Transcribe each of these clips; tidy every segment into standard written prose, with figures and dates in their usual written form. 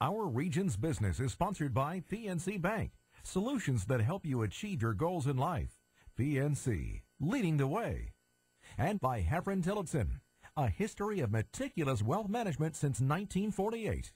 Our region's business is sponsored by PNC Bank. Solutions that help you achieve your goals in life. PNC, leading the way. And by Heffron Tillotson, a history of meticulous wealth management since 1948.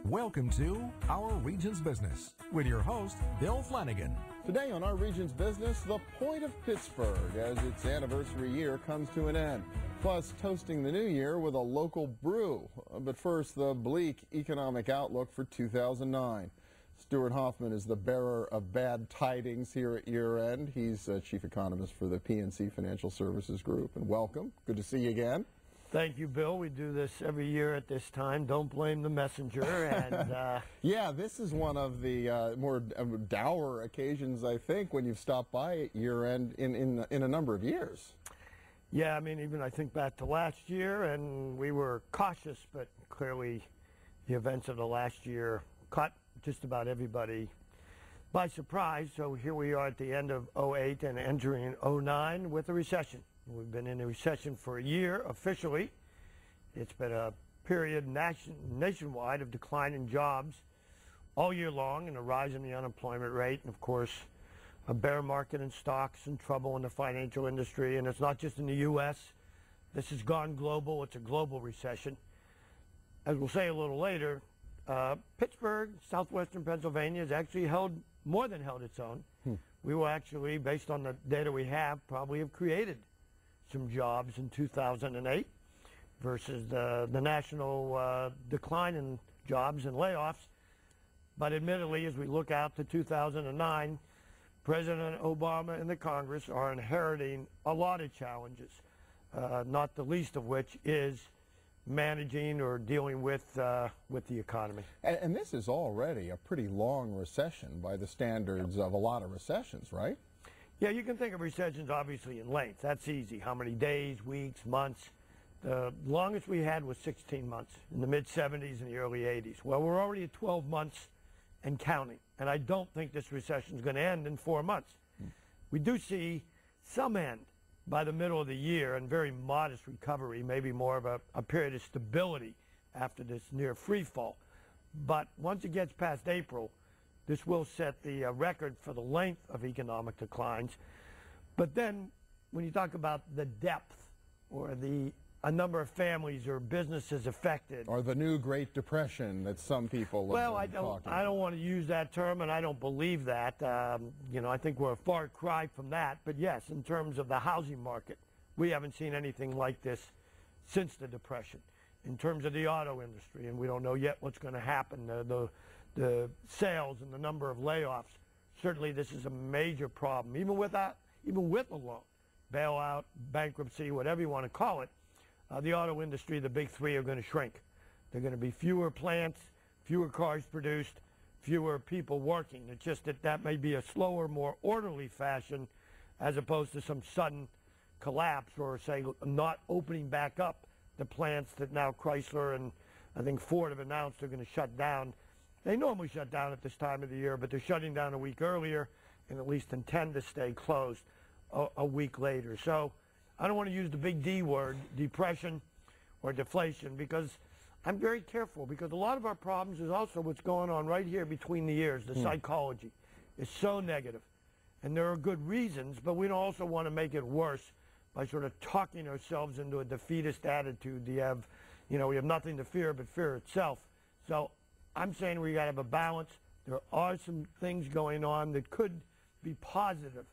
Welcome to Our Region's Business with your host, Bill Flanagan. Today on Our Region's Business, the point of Pittsburgh as its anniversary year comes to an end. Plus, toasting the new year with a local brew. But first, the bleak economic outlook for 2009. Stu Hoffman is the bearer of bad tidings here at year-end. He's chief economist for the PNC Financial Services Group. And welcome. Good to see you again. Thank you, Bill. We do this every year at this time. Don't blame the messenger. And yeah, this is one of the more dour occasions, I think, when you've stopped by at year-end in a number of years. Yeah, I mean, even I think back to last year, and we were cautious, but clearly the events of the last year caught just about everybody by surprise. So here we are at the end of 08 and entering 09 with a recession. We've been in a recession for a year officially. It's been a period nationwide of decline in jobs all year long and a rise in the unemployment rate, and of course a bear market in stocks and trouble in the financial industry. And it's not just in the U.S. This has gone global. It's a global recession. As we'll say a little later, Pittsburgh, southwestern Pennsylvania, has actually more than held its own. We will actually, based on the data we have, probably have created some jobs in 2008 versus the national decline in jobs and layoffs. But admittedly, as we look out to 2009, President Obama and the Congress are inheriting a lot of challenges, not the least of which is managing or dealing with the economy. And this is already a pretty long recession by the standards of a lot of recessions, right? Yeah, you can think of recessions obviously in length. That's easy. How many days, weeks, months? The longest we had was 16 months in the mid-70s and the early 80s. Well, we're already at 12 months and counting. And I don't think this recession is going to end in 4 months. We do see some end by the middle of the year and very modest recovery, maybe more of a period of stability after this near free fall. But once it gets past April, this will set the record for the length of economic declines. But then when you talk about the depth or a number of families or businesses affected. Or the new Great Depression that some people I don't want to use that term, and I don't believe that. I think we're a far cry from that. But yes, in terms of the housing market, we haven't seen anything like this since the Depression. In terms of the auto industry, and we don't know yet what's going to happen, the sales and the number of layoffs, certainly this is a major problem. Even with a loan, bailout, bankruptcy, whatever you want to call it, the auto industry, the big three, are going to shrink. There are going to be fewer plants, fewer cars produced, fewer people working. It's just that may be a slower, more orderly fashion as opposed to some sudden collapse or, say, not opening back up the plants that now Chrysler and I think Ford have announced they're going to shut down. They normally shut down at this time of the year, but they're shutting down a week earlier and at least intend to stay closed a week later. So I don't want to use the big D word, depression or deflation, because I'm very careful, because a lot of our problems is also what's going on right here between the ears. The psychology is so negative. And there are good reasons, but we don't also want to make it worse by sort of talking ourselves into a defeatist attitude. We have nothing to fear but fear itself. So I'm saying we got to have a balance. There are some things going on that could be positive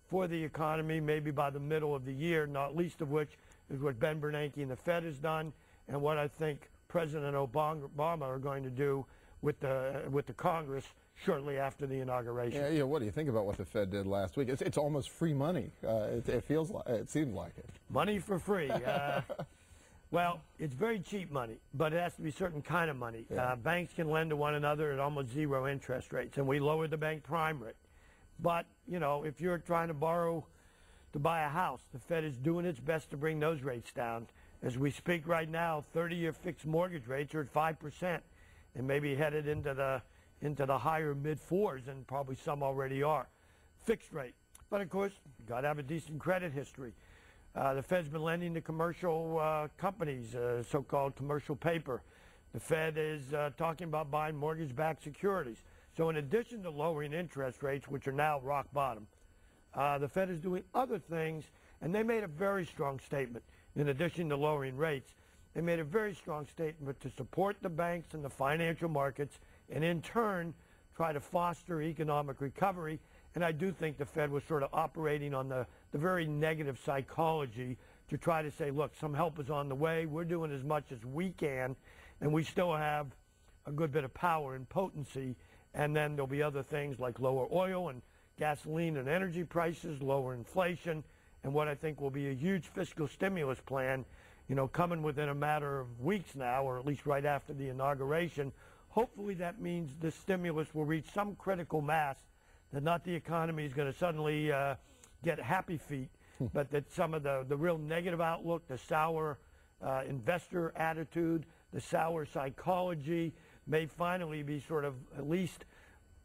for the economy, maybe by the middle of the year, not least of which is what Ben Bernanke and the Fed has done, and what I think President Obama are going to do with the Congress shortly after the inauguration. Yeah. What do you think about what the Fed did last week? It's almost free money. It seems like it. Money for free. Well, it's very cheap money, but it has to be a certain kind of money. Yeah. Banks can lend to one another at almost zero interest rates, and we lowered the bank prime rate. But, if you're trying to borrow to buy a house, the Fed is doing its best to bring those rates down. As we speak right now, 30-year fixed mortgage rates are at 5% and maybe headed into the higher mid-4s, and probably some already are. Fixed rate. But, of course, you've got to have a decent credit history. The Fed's been lending to commercial companies, so-called commercial paper. The Fed is talking about buying mortgage-backed securities. So in addition to lowering interest rates, which are now rock bottom, the Fed is doing other things, and they made a very strong statement. In addition to lowering rates, they made a very strong statement to support the banks and the financial markets, and in turn, try to foster economic recovery. And I do think the Fed was sort of operating on the very negative psychology to try to say, look, some help is on the way. We're doing as much as we can, and we still have a good bit of power and potency. And then there'll be other things like lower oil and gasoline and energy prices, lower inflation, and what I think will be a huge fiscal stimulus plan, you know, coming within a matter of weeks now, or at least right after the inauguration. Hopefully that means the stimulus will reach some critical mass, that not the economy is going to suddenly get happy feet, but that some of the real negative outlook, the sour investor attitude, the sour psychology may finally be sort of at least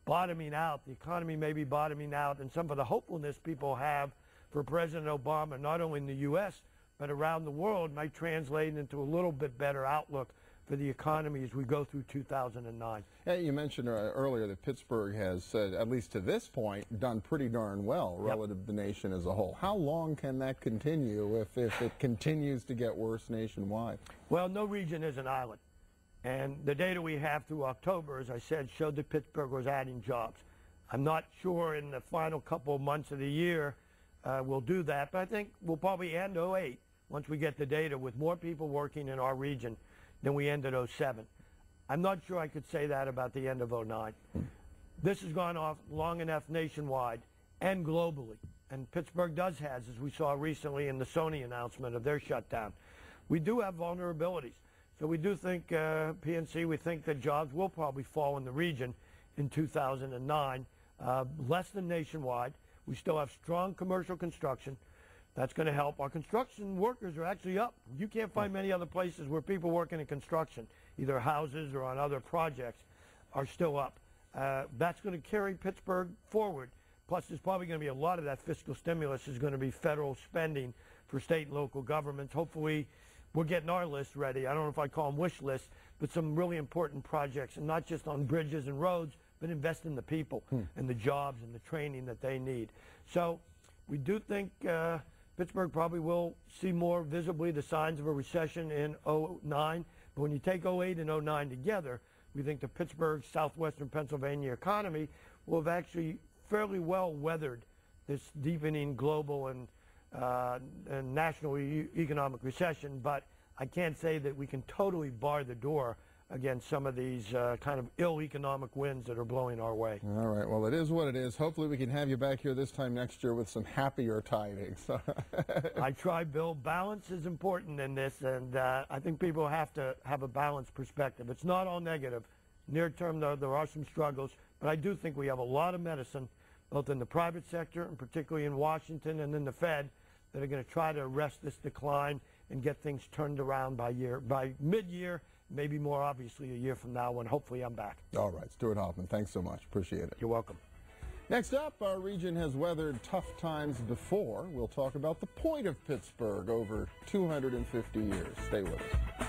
bottoming out. The economy may be bottoming out, and some of the hopefulness people have for President Obama, not only in the U.S., but around the world, might translate into a little bit better outlook for the economy as we go through 2009. Yeah, you mentioned earlier that Pittsburgh has, at least to this point, done pretty darn well relative to the nation as a whole. How long can that continue if it continues to get worse nationwide? Well, no region is an island. And the data we have through October, as I said, showed that Pittsburgh was adding jobs. I'm not sure in the final couple of months of the year we'll do that, but I think we'll probably end 08 once we get the data with more people working in our region than we ended 07. I'm not sure I could say that about the end of 09. This has gone off long enough nationwide and globally, and Pittsburgh does has, as we saw recently in the Sony announcement of their shutdown. We do have vulnerabilities. So we do think, PNC, we think that jobs will probably fall in the region in 2009, less than nationwide. We still have strong commercial construction. That's going to help. Our construction workers are actually up. You can't find many other places where people working in construction, either houses or on other projects, are still up. That's going to carry Pittsburgh forward. Plus, there's probably going to be a lot of that fiscal stimulus is going to be federal spending for state and local governments. Hopefully, we're getting our list ready. I don't know if I call them wish lists, but some really important projects, and not just on bridges and roads, but invest in the people and the jobs and the training that they need. So we do think Pittsburgh probably will see more visibly the signs of a recession in 09. But when you take 08 and 09 together, we think the Pittsburgh, southwestern Pennsylvania economy will have actually fairly well weathered this deepening global and national economic recession. But I can't say that we can totally bar the door against some of these kind of ill economic winds that are blowing our way. All right. Well, it is what it is. Hopefully we can have you back here this time next year with some happier tidings. I try, Bill. Balance is important in this, and I think people have to have a balanced perspective. It's not all negative. Near term, though, there are some struggles, but I do think we have a lot of medicine, both in the private sector and particularly in Washington and in the Fed, that are going to try to arrest this decline and get things turned around by mid-year, maybe more obviously a year from now when hopefully I'm back. All right, Stu Hoffman, thanks so much. Appreciate it. You're welcome. Next up, our region has weathered tough times before. We'll talk about the point of Pittsburgh over 250 years. Stay with us.